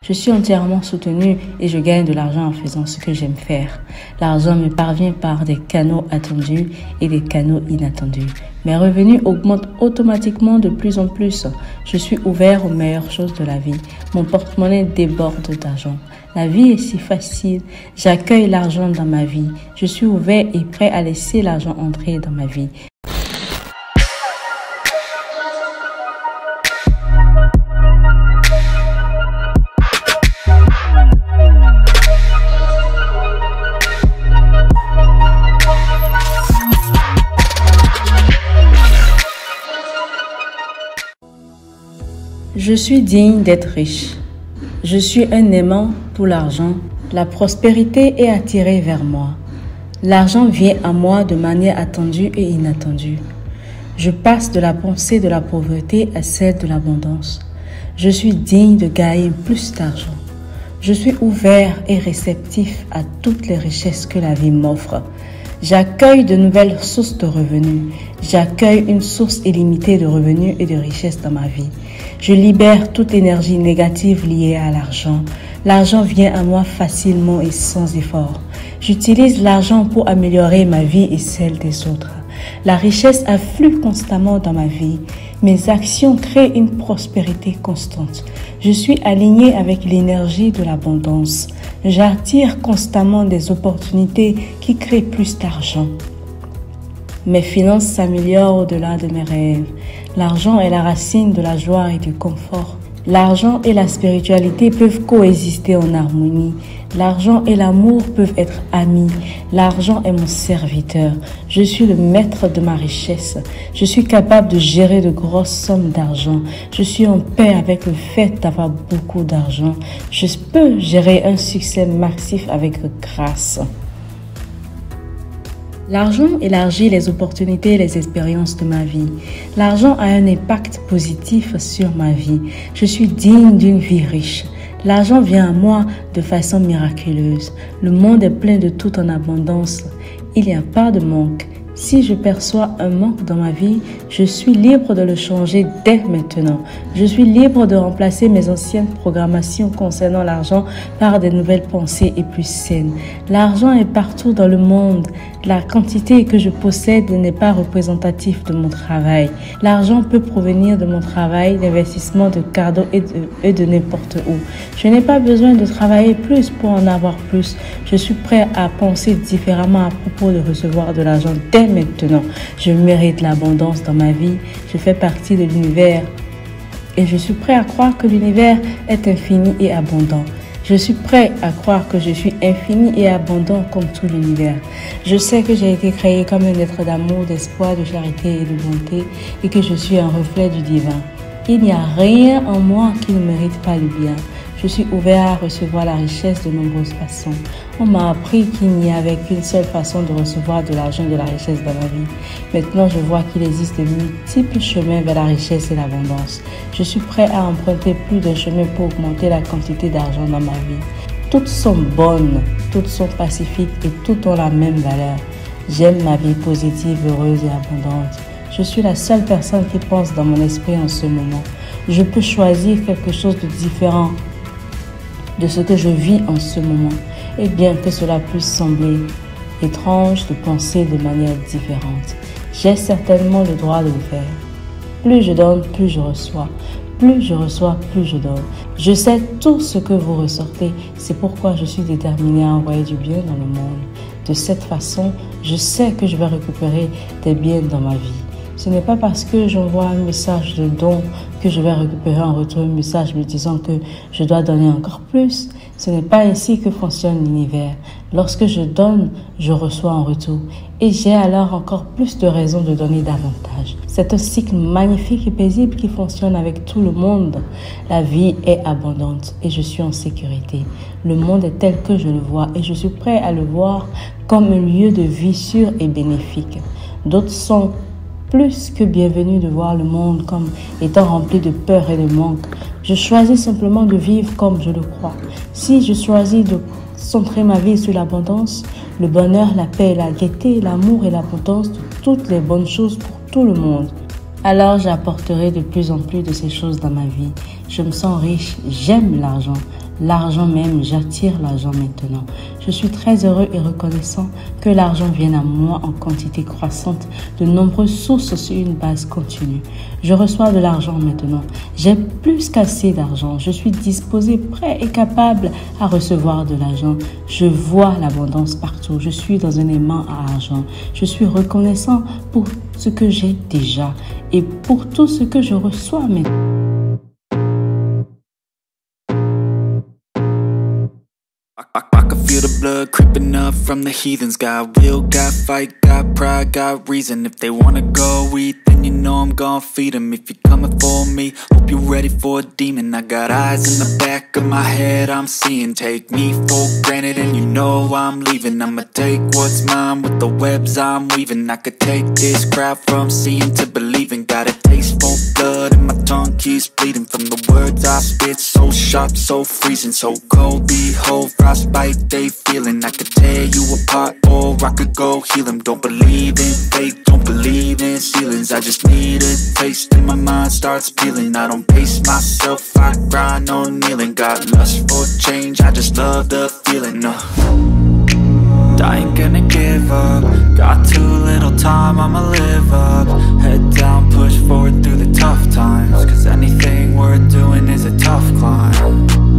Je suis entièrement soutenue et je gagne de l'argent en faisant ce que j'aime faire. L'argent me parvient par des canaux attendus et des canaux inattendus. Mes revenus augmentent automatiquement de plus en plus. Je suis ouvert aux meilleures choses de la vie. Mon porte-monnaie déborde d'argent. La vie est si facile. J'accueille l'argent dans ma vie. Je suis ouvert et prêt à laisser l'argent entrer dans ma vie. Je suis digne d'être riche. Je suis un aimant pour l'argent. La prospérité est attirée vers moi. L'argent vient à moi de manière attendue et inattendue. Je passe de la pensée de la pauvreté à celle de l'abondance. Je suis digne de gagner plus d'argent. Je suis ouvert et réceptif à toutes les richesses que la vie m'offre. J'accueille de nouvelles sources de revenus. J'accueille une source illimitée de revenus et de richesses dans ma vie. Je libère toute énergie négative liée à l'argent. L'argent vient à moi facilement et sans effort. J'utilise l'argent pour améliorer ma vie et celle des autres. La richesse afflue constamment dans ma vie. Mes actions créent une prospérité constante. Je suis aligné avec l'énergie de l'abondance. J'attire constamment des opportunités qui créent plus d'argent. Mes finances s'améliorent au-delà de mes rêves. L'argent est la racine de la joie et du confort. L'argent et la spiritualité peuvent coexister en harmonie. L'argent et l'amour peuvent être amis. L'argent est mon serviteur. Je suis le maître de ma richesse. Je suis capable de gérer de grosses sommes d'argent. Je suis en paix avec le fait d'avoir beaucoup d'argent. Je peux gérer un succès massif avec grâce. L'argent élargit les opportunités et les expériences de ma vie. L'argent a un impact positif sur ma vie. Je suis digne d'une vie riche. L'argent vient à moi de façon miraculeuse. Le monde est plein de tout en abondance. Il n'y a pas de manque. Si je perçois un manque dans ma vie, je suis libre de le changer dès maintenant. Je suis libre de remplacer mes anciennes programmations concernant l'argent par des nouvelles pensées et plus saines. L'argent est partout dans le monde. La quantité que je possède n'est pas représentative de mon travail. L'argent peut provenir de mon travail, d'investissement, de cadeaux et de n'importe où. Je n'ai pas besoin de travailler plus pour en avoir plus. Je suis prêt à penser différemment à propos de recevoir de l'argent dès maintenant. Je mérite l'abondance dans ma vie. Je fais partie de l'univers et je suis prêt à croire que l'univers est infini et abondant. Je suis prêt à croire que je suis infini et abondant comme tout l'univers. Je sais que j'ai été créé comme un être d'amour, d'espoir, de charité et de bonté et que je suis un reflet du divin. Il n'y a rien en moi qui ne mérite pas le bien. Je suis ouvert à recevoir la richesse de nombreuses façons. On m'a appris qu'il n'y avait qu'une seule façon de recevoir de l'argent et de la richesse dans ma vie. Maintenant, je vois qu'il existe de multiples chemins vers la richesse et l'abondance. Je suis prêt à emprunter plus d'un chemin pour augmenter la quantité d'argent dans ma vie. Toutes sont bonnes, toutes sont pacifiques et toutes ont la même valeur. J'aime ma vie positive, heureuse et abondante. Je suis la seule personne qui pense dans mon esprit en ce moment. Je peux choisir quelque chose de différent de ce que je vis en ce moment, et bien que cela puisse sembler étrange de penser de manière différente, j'ai certainement le droit de le faire. Plus je donne, plus je reçois. Plus je reçois, plus je donne. Je sais tout ce que vous ressortez, c'est pourquoi je suis déterminée à envoyer du bien dans le monde. De cette façon, je sais que je vais récupérer des biens dans ma vie. Ce n'est pas parce que j'envoie un message de don que je vais récupérer en retour un message me disant que je dois donner encore plus. Ce n'est pas ainsi que fonctionne l'univers. Lorsque je donne, je reçois en retour. Et j'ai alors encore plus de raisons de donner davantage. C'est un cycle magnifique et paisible qui fonctionne avec tout le monde. La vie est abondante et je suis en sécurité. Le monde est tel que je le vois et je suis prêt à le voir comme un lieu de vie sûr et bénéfique. D'autres sont plus que bienvenu de voir le monde comme étant rempli de peur et de manque. Je choisis simplement de vivre comme je le crois. Si je choisis de centrer ma vie sur l'abondance, le bonheur, la paix, la gaieté, l'amour et l'abondance de toutes les bonnes choses pour tout le monde, alors j'apporterai de plus en plus de ces choses dans ma vie. Je me sens riche, j'aime l'argent. L'argent même, j'attire l'argent maintenant. Je suis très heureux et reconnaissant que l'argent vienne à moi en quantité croissante, de nombreuses sources sur une base continue. Je reçois de l'argent maintenant. J'ai plus qu'assez d'argent. Je suis disposé, prêt et capable à recevoir de l'argent. Je vois l'abondance partout. Je suis dans un aimant à argent. Je suis reconnaissant pour ce que j'ai déjà et pour tout ce que je reçois maintenant. I can feel the blood creeping up from the heathens. Got will, got fight, got pride, got reason. If they wanna go eat, then you know I'm gon' feed them. If you're coming for me, hope you're ready for a demon. I got eyes in the back of my head, I'm seeing. Take me for granted and you know I'm leaving. I'ma take what's mine with the webs I'm weaving. I could take this crowd from seeing to believing. Got a taste for blood and my tongue keeps bleeding. From the words I spit, so sharp, so freezing. So cold, behold, frostbite they feeling. I could tear you apart or I could go heal them. Don't believe in fate, don't believe in ceilings. I just need a taste and my mind starts peeling. I don't pace myself, I grind on kneeling. Got lust for change, I just love the feeling. I ain't gonna give up. Got too little time, I'ma live up. Head down, push forward through the tough times. Cause anything worth doing is a tough climb.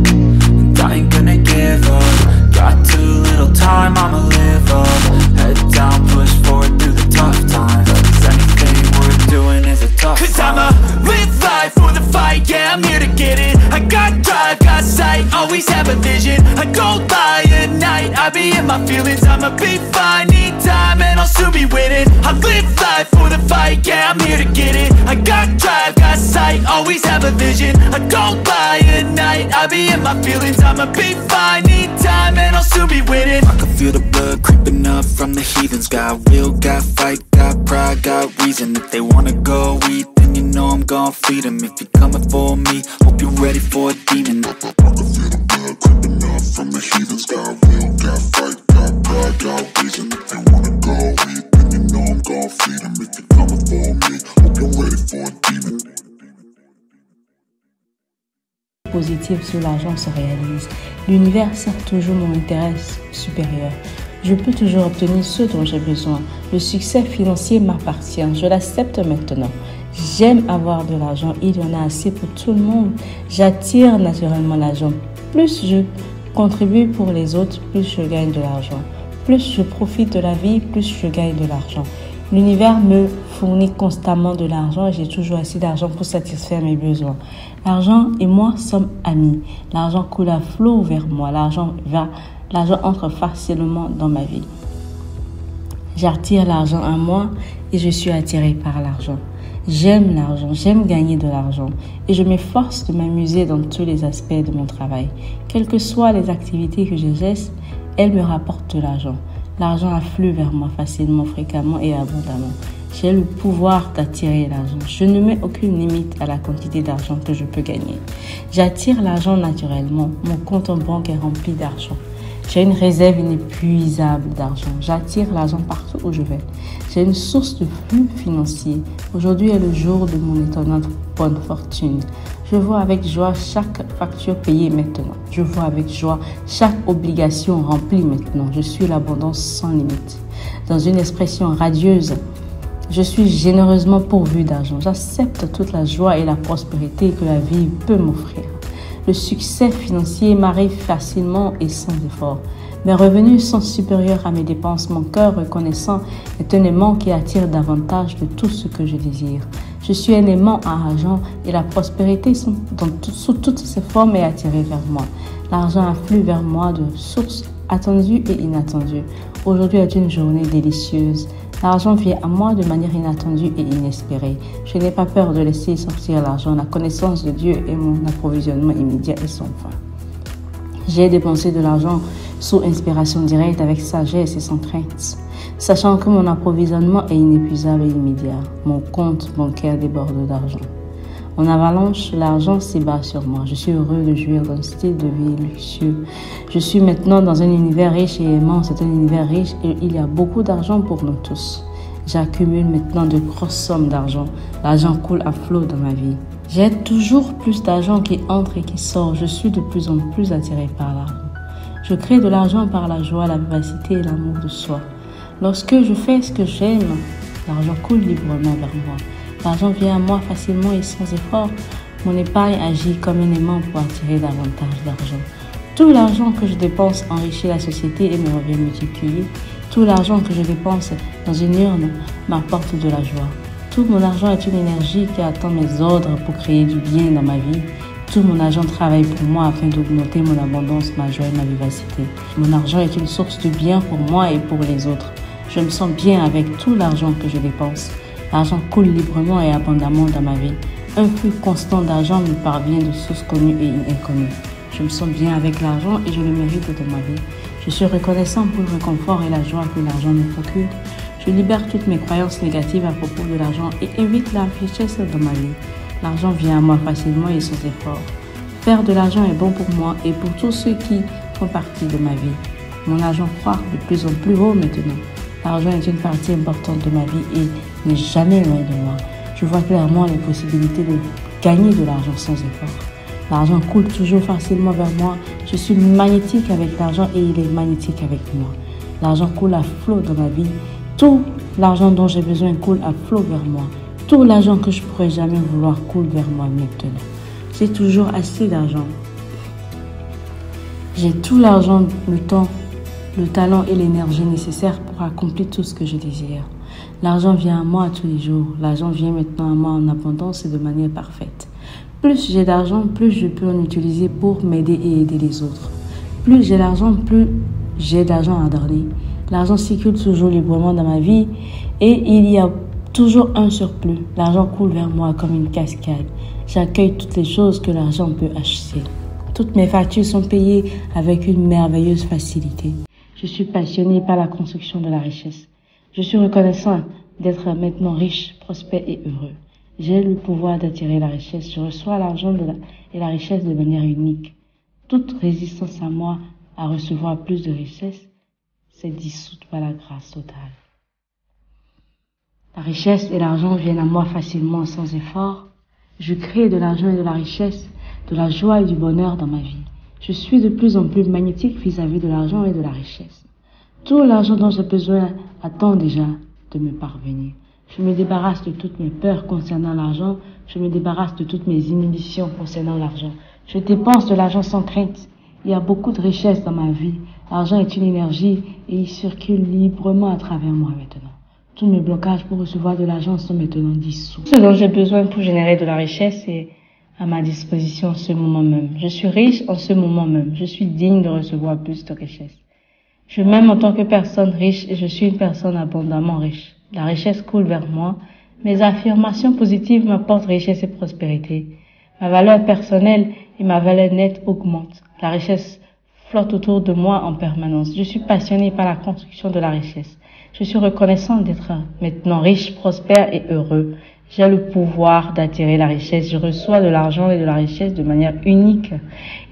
And I ain't gonna give up. Got too little time, I'ma live up. Head down, push forward through the tough times. Cause anything worth doing is a tough climb. Cause I'ma live life for the fight, yeah, I'm here to get it. I got drive, got sight, always have a vision. I go by at night, I be in my feelings. I'ma be fine, need time and I'll soon be winning. I live life for the fight, yeah, I'm here to get it. I got drive, got sight, always have a vision. I go by at night, I be in my feelings. I'ma be fine, need time and I'll soon be winning. I can feel the blood creeping up from the heathens. Got will, got fight, got pride, got reason. If they wanna go eat, then you know I'm gon' feed them. If you're coming for me, hope you're ready for a demon. I can feel the blood creeping up from the heathens. Got will, got fight, got pride, got reason. If they wanna go eat, then you know I'm gon' feed them. If you're coming for me, hope you're ready for a demon. Positive sur l'argent se réalise. L'univers sert toujours mon intérêt supérieur. Je peux toujours obtenir ce dont j'ai besoin. Le succès financier m'appartient. Je l'accepte maintenant. J'aime avoir de l'argent. Il y en a assez pour tout le monde. J'attire naturellement l'argent. Plus je contribue pour les autres, plus je gagne de l'argent. Plus je profite de la vie, plus je gagne de l'argent. L'univers me fournit constamment de l'argent et j'ai toujours assez d'argent pour satisfaire mes besoins. L'argent et moi sommes amis. L'argent coule à flot vers moi. L'argent entre facilement dans ma vie. J'attire l'argent à moi et je suis attiré par l'argent. J'aime l'argent, j'aime gagner de l'argent et je m'efforce de m'amuser dans tous les aspects de mon travail. Quelles que soient les activités que j'exerce, elles me rapportent de l'argent. L'argent afflue vers moi facilement, fréquemment et abondamment. J'ai le pouvoir d'attirer l'argent. Je ne mets aucune limite à la quantité d'argent que je peux gagner. J'attire l'argent naturellement. Mon compte en banque est rempli d'argent. J'ai une réserve inépuisable d'argent. J'attire l'argent partout où je vais. J'ai une source de flux financier. Aujourd'hui est le jour de mon étonnante bonne fortune. Je vois avec joie chaque facture payée maintenant. Je vois avec joie chaque obligation remplie maintenant. Je suis l'abondance sans limite. Dans une expression radieuse, je suis généreusement pourvu d'argent. J'accepte toute la joie et la prospérité que la vie peut m'offrir. Le succès financier m'arrive facilement et sans effort. Mes revenus sont supérieurs à mes dépenses. Mon cœur reconnaissant est un aimant qui attire davantage de tout ce que je désire. Je suis un aimant à argent et la prospérité sous toutes ses formes est attirée vers moi. L'argent afflue vers moi de sources attendues et inattendues. Aujourd'hui est une journée délicieuse. L'argent vient à moi de manière inattendue et inespérée. Je n'ai pas peur de laisser sortir l'argent. La connaissance de Dieu est mon approvisionnement immédiat et sans fin. J'ai dépensé de l'argent sous inspiration directe avec sagesse et sans crainte, sachant que mon approvisionnement est inépuisable et immédiat. Mon compte bancaire déborde d'argent. En avalanche, l'argent s'ébat sur moi. Je suis heureux de jouir d'un style de vie luxueux. Je suis maintenant dans un univers riche et aimant. C'est un univers riche et il y a beaucoup d'argent pour nous tous. J'accumule maintenant de grosses sommes d'argent. L'argent coule à flot dans ma vie. J'ai toujours plus d'argent qui entre et qui sort. Je suis de plus en plus attiré par l'argent. Je crée de l'argent par la joie, la vivacité et l'amour de soi. Lorsque je fais ce que j'aime, l'argent coule librement vers moi. L'argent vient à moi facilement et sans effort. Mon épargne agit comme un aimant pour attirer davantage d'argent. Tout l'argent que je dépense enrichit la société et me revient multiplié. Tout l'argent que je dépense dans une urne m'apporte de la joie. Tout mon argent est une énergie qui attend mes ordres pour créer du bien dans ma vie. Tout mon argent travaille pour moi afin d'augmenter mon abondance, ma joie et ma vivacité. Mon argent est une source de bien pour moi et pour les autres. Je me sens bien avec tout l'argent que je dépense. L'argent coule librement et abondamment dans ma vie. Un flux constant d'argent me parvient de sources connues et inconnues. Je me sens bien avec l'argent et je le mérite dans ma vie. Je suis reconnaissant pour le réconfort et la joie que l'argent me procure. Je libère toutes mes croyances négatives à propos de l'argent et invite la richesse dans ma vie. L'argent vient à moi facilement et sans effort. Faire de l'argent est bon pour moi et pour tous ceux qui font partie de ma vie. Mon argent croît de plus en plus haut maintenant. L'argent est une partie importante de ma vie et n'est jamais loin de moi. Je vois clairement les possibilités de gagner de l'argent sans effort. L'argent coule toujours facilement vers moi. Je suis magnétique avec l'argent et il est magnétique avec moi. L'argent coule à flot dans ma vie. Tout l'argent dont j'ai besoin coule à flot vers moi. Tout l'argent que je pourrais jamais vouloir coule vers moi maintenant. J'ai toujours assez d'argent. J'ai tout l'argent, le temps, le talent et l'énergie nécessaires pour accomplir tout ce que je désire. L'argent vient à moi tous les jours. L'argent vient maintenant à moi en abondance et de manière parfaite. Plus j'ai d'argent, plus je peux en utiliser pour m'aider et aider les autres. Plus j'ai d'argent, plus j'ai d'argent à donner. L'argent circule toujours librement dans ma vie et il y a toujours un surplus. L'argent coule vers moi comme une cascade. J'accueille toutes les choses que l'argent peut acheter. Toutes mes factures sont payées avec une merveilleuse facilité. Je suis passionné par la construction de la richesse. Je suis reconnaissant d'être maintenant riche, prospère et heureux. J'ai le pouvoir d'attirer la richesse. Je reçois l'argent et la richesse de manière unique. Toute résistance à moi à recevoir plus de richesse s'est dissoute par la grâce totale. La richesse et l'argent viennent à moi facilement sans effort. Je crée de l'argent et de la richesse, de la joie et du bonheur dans ma vie. Je suis de plus en plus magnétique vis-à-vis de l'argent et de la richesse. Tout l'argent dont j'ai besoin attend déjà de me parvenir. Je me débarrasse de toutes mes peurs concernant l'argent. Je me débarrasse de toutes mes inhibitions concernant l'argent. Je dépense de l'argent sans crainte. Il y a beaucoup de richesse dans ma vie. L'argent est une énergie et il circule librement à travers moi maintenant. Tous mes blocages pour recevoir de l'argent sont maintenant dissous. Ce dont j'ai besoin pour générer de la richesse est à ma disposition en ce moment même. Je suis riche en ce moment même. Je suis digne de recevoir plus de richesse. Je m'aime en tant que personne riche et je suis une personne abondamment riche. La richesse coule vers moi. Mes affirmations positives m'apportent richesse et prospérité. Ma valeur personnelle et ma valeur nette augmentent. La richesse flotte autour de moi en permanence. Je suis passionné par la construction de la richesse. Je suis reconnaissant d'être maintenant riche, prospère et heureux. J'ai le pouvoir d'attirer la richesse. Je reçois de l'argent et de la richesse de manière unique.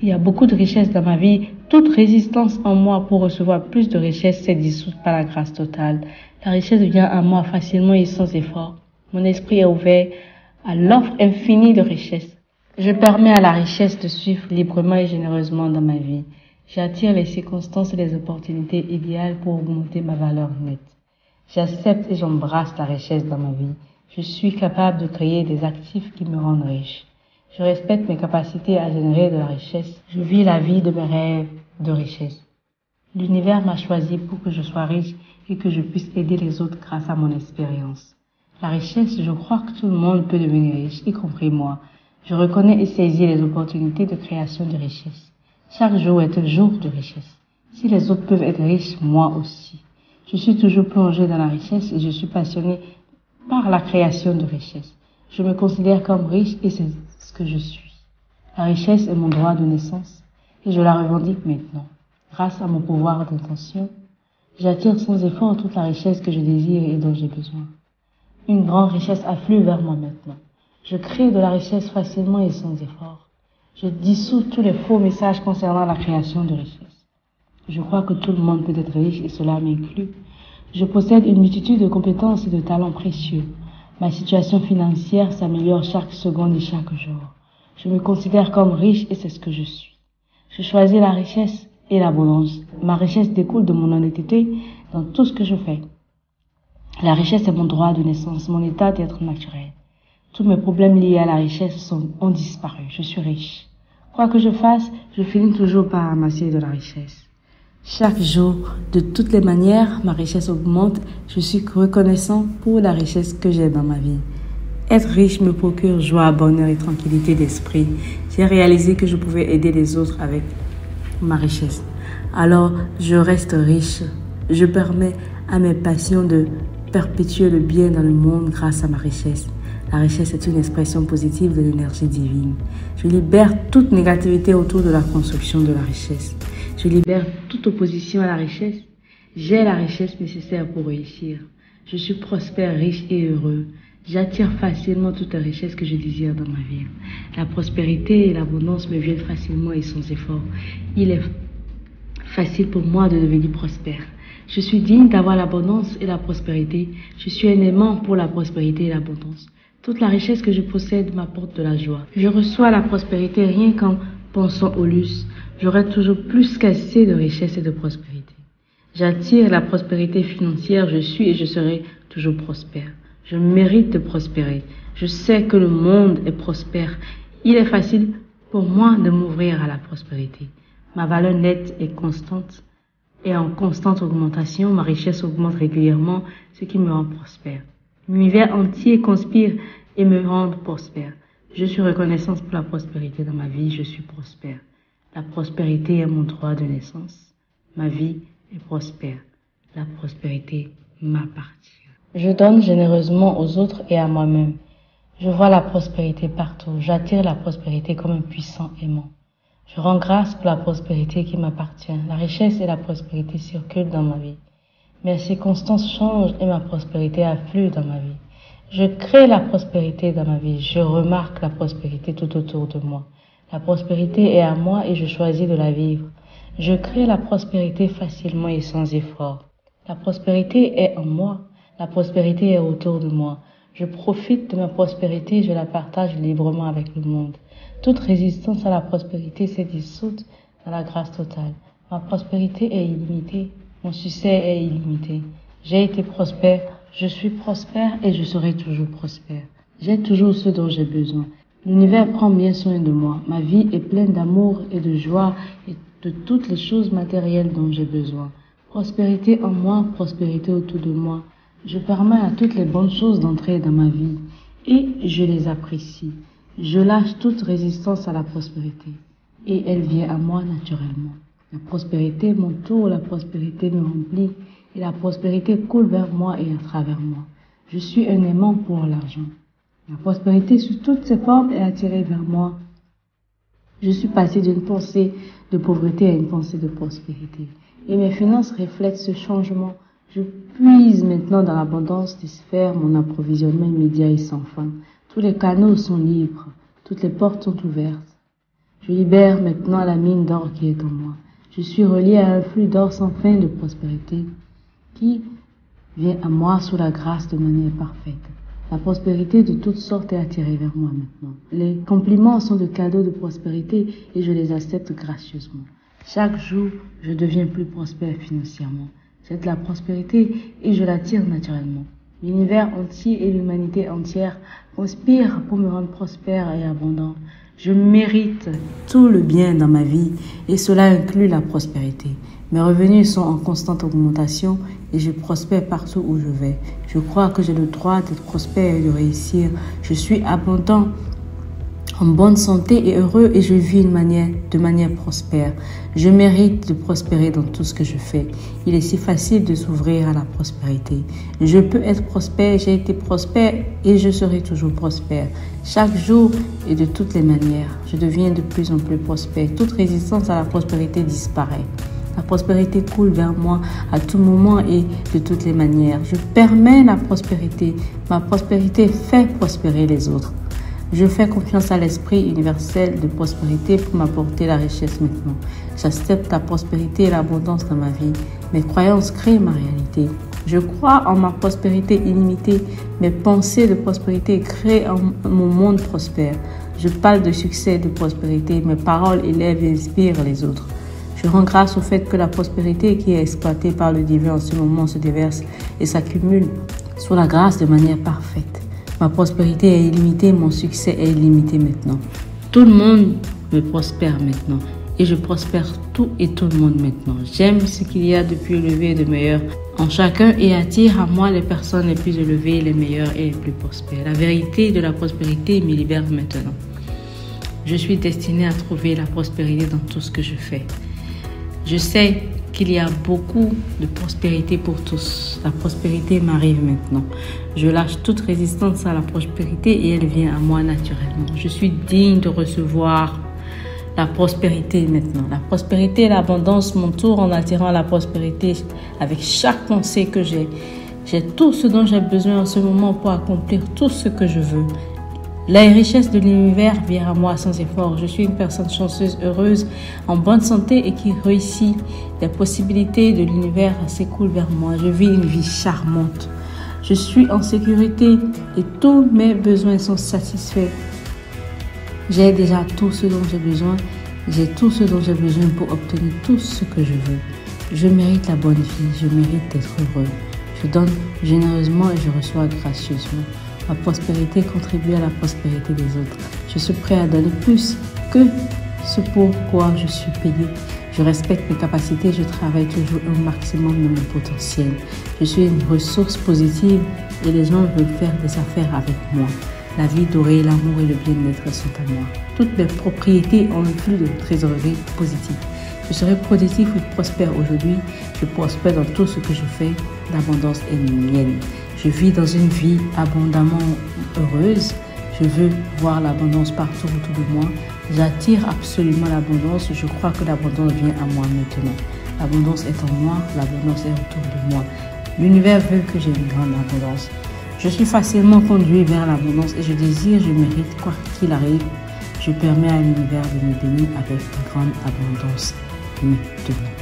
Il y a beaucoup de richesse dans ma vie. Toute résistance en moi pour recevoir plus de richesse s'est dissoute par la grâce totale. La richesse vient à moi facilement et sans effort. Mon esprit est ouvert à l'offre infinie de richesse. Je permets à la richesse de suivre librement et généreusement dans ma vie. J'attire les circonstances et les opportunités idéales pour augmenter ma valeur nette. J'accepte et j'embrasse la richesse dans ma vie. Je suis capable de créer des actifs qui me rendent riche. Je respecte mes capacités à générer de la richesse. Je vis la vie de mes rêves de richesse. L'univers m'a choisi pour que je sois riche et que je puisse aider les autres grâce à mon expérience. La richesse, je crois que tout le monde peut devenir riche, y compris moi. Je reconnais et saisis les opportunités de création de richesse. Chaque jour est un jour de richesse. Si les autres peuvent être riches, moi aussi. Je suis toujours plongé dans la richesse et je suis passionné par la création de richesse. Je me considère comme riche et c'est ce que je suis. La richesse est mon droit de naissance et je la revendique maintenant. Grâce à mon pouvoir d'intention, j'attire sans effort toute la richesse que je désire et dont j'ai besoin. Une grande richesse afflue vers moi maintenant. Je crée de la richesse facilement et sans effort. Je dissous tous les faux messages concernant la création de richesse. Je crois que tout le monde peut être riche et cela m'inclut. Je possède une multitude de compétences et de talents précieux. Ma situation financière s'améliore chaque seconde et chaque jour. Je me considère comme riche et c'est ce que je suis. Je choisis la richesse et l'abondance. Ma richesse découle de mon honnêteté dans tout ce que je fais. La richesse est mon droit de naissance, mon état d'être naturel. Tous mes problèmes liés à la richesse ont disparu. Je suis riche. Quoi que je fasse, je finis toujours par amasser de la richesse. Chaque jour, de toutes les manières, ma richesse augmente. Je suis reconnaissant pour la richesse que j'ai dans ma vie. Être riche me procure joie, bonheur et tranquillité d'esprit. J'ai réalisé que je pouvais aider les autres avec ma richesse. Alors, je reste riche. Je permets à mes passions de perpétuer le bien dans le monde grâce à ma richesse. La richesse est une expression positive de l'énergie divine. Je libère toute négativité autour de la construction de la richesse. Je libère toute opposition à la richesse. J'ai la richesse nécessaire pour réussir. Je suis prospère, riche et heureux. J'attire facilement toute la richesse que je désire dans ma vie. La prospérité et l'abondance me viennent facilement et sans effort. Il est facile pour moi de devenir prospère. Je suis digne d'avoir l'abondance et la prospérité. Je suis un aimant pour la prospérité et l'abondance. Toute la richesse que je possède m'apporte de la joie. Je reçois la prospérité rien qu'en pensant au luxe. J'aurai toujours plus qu'assez de richesse et de prospérité. J'attire la prospérité financière. Je suis et je serai toujours prospère. Je mérite de prospérer. Je sais que le monde est prospère. Il est facile pour moi de m'ouvrir à la prospérité. Ma valeur nette est constante et en constante augmentation. Ma richesse augmente régulièrement, ce qui me rend prospère. L'univers entier conspire et me rend prospère. Je suis reconnaissante pour la prospérité dans ma vie. Je suis prospère. La prospérité est mon droit de naissance. Ma vie est prospère. La prospérité m'appartient. Je donne généreusement aux autres et à moi-même. Je vois la prospérité partout. J'attire la prospérité comme un puissant aimant. Je rends grâce pour la prospérité qui m'appartient. La richesse et la prospérité circulent dans ma vie. Mes circonstances changent et ma prospérité afflue dans ma vie. Je crée la prospérité dans ma vie. Je remarque la prospérité tout autour de moi. La prospérité est à moi et je choisis de la vivre. Je crée la prospérité facilement et sans effort. La prospérité est en moi. La prospérité est autour de moi. Je profite de ma prospérité et je la partage librement avec le monde. Toute résistance à la prospérité s'est dissoute dans la grâce totale. Ma prospérité est illimitée. Mon succès est illimité. J'ai été prospère, je suis prospère et je serai toujours prospère. J'ai toujours ce dont j'ai besoin. L'univers prend bien soin de moi. Ma vie est pleine d'amour et de joie et de toutes les choses matérielles dont j'ai besoin. Prospérité en moi, prospérité autour de moi. Je permets à toutes les bonnes choses d'entrer dans ma vie et je les apprécie. Je lâche toute résistance à la prospérité et elle vient à moi naturellement. La prospérité m'entoure, la prospérité me remplit et la prospérité coule vers moi et à travers moi. Je suis un aimant pour l'argent. La prospérité sous toutes ses formes est attirée vers moi. Je suis passé d'une pensée de pauvreté à une pensée de prospérité et mes finances reflètent ce changement. Je puise maintenant dans l'abondance des sphères mon approvisionnement immédiat et sans fin. Tous les canaux sont libres, toutes les portes sont ouvertes. Je libère maintenant la mine d'or qui est en moi. Je suis relié à un flux d'or sans fin de prospérité qui vient à moi sous la grâce de manière parfaite. La prospérité de toutes sortes est attirée vers moi maintenant. Les compliments sont de cadeaux de prospérité et je les accepte gracieusement. Chaque jour, je deviens plus prospère financièrement. C'est de la prospérité et je l'attire naturellement. L'univers entier et l'humanité entière conspirent pour me rendre prospère et abondant. Je mérite tout le bien dans ma vie et cela inclut la prospérité. Mes revenus sont en constante augmentation et je prospère partout où je vais. Je crois que j'ai le droit d'être prospère et de réussir. Je suis abondant, en bonne santé et heureux et je vis de manière prospère. Je mérite de prospérer dans tout ce que je fais. Il est si facile de s'ouvrir à la prospérité. Je peux être prospère, j'ai été prospère et je serai toujours prospère. Chaque jour et de toutes les manières, je deviens de plus en plus prospère. Toute résistance à la prospérité disparaît. La prospérité coule vers moi à tout moment et de toutes les manières. Je permets la prospérité. Ma prospérité fait prospérer les autres. Je fais confiance à l'esprit universel de prospérité pour m'apporter la richesse maintenant. J'accepte la prospérité et l'abondance dans ma vie. Mes croyances créent ma réalité. Je crois en ma prospérité illimitée. Mes pensées de prospérité créent mon monde prospère. Je parle de succès et de prospérité. Mes paroles élèvent et inspirent les autres. Je rends grâce au fait que la prospérité qui est exploitée par le divin en ce moment se déverse et s'accumule sous la grâce de manière parfaite. Ma prospérité est illimitée, mon succès est illimité maintenant. Tout le monde me prospère maintenant et je prospère tout et tout le monde maintenant. J'aime ce qu'il y a de plus élevé et de meilleur en chacun et attire à moi les personnes les plus élevées, les meilleures et les plus prospères. La vérité de la prospérité me libère maintenant. Je suis destinée à trouver la prospérité dans tout ce que je fais. Je sais qu'il y a beaucoup de prospérité pour tous. La prospérité m'arrive maintenant. Je lâche toute résistance à la prospérité et elle vient à moi naturellement. Je suis digne de recevoir la prospérité maintenant. La prospérité et l'abondance m'entourent en attirant la prospérité avec chaque pensée que j'ai. J'ai tout ce dont j'ai besoin en ce moment pour accomplir tout ce que je veux. La richesse de l'univers vient à moi sans effort. Je suis une personne chanceuse, heureuse, en bonne santé et qui réussit. Les possibilités de l'univers s'écoulent vers moi. Je vis une vie charmante. Je suis en sécurité et tous mes besoins sont satisfaits. J'ai déjà tout ce dont j'ai besoin. J'ai tout ce dont j'ai besoin pour obtenir tout ce que je veux. Je mérite la bonne vie. Je mérite d'être heureux. Je donne généreusement et je reçois gracieusement. Ma prospérité contribue à la prospérité des autres. Je suis prêt à donner plus que ce pour quoi je suis payé. Je respecte mes capacités, je travaille toujours au maximum de mon potentiel. Je suis une ressource positive et les gens veulent faire des affaires avec moi. La vie dorée, l'amour et le bien-être sont à moi. Toutes mes propriétés ont un flux de trésorerie positif. Je serai productif et prospère aujourd'hui. Je prospère dans tout ce que je fais. L'abondance est mienne. Je vis dans une vie abondamment heureuse. Je veux voir l'abondance partout autour de moi. J'attire absolument l'abondance. Je crois que l'abondance vient à moi maintenant. L'abondance est en moi. L'abondance est autour de moi. L'univers veut que j'ai une grande abondance. Je suis facilement conduit vers l'abondance et je désire, je mérite quoi qu'il arrive. Je permets à l'univers de me bénir avec une grande abondance maintenant.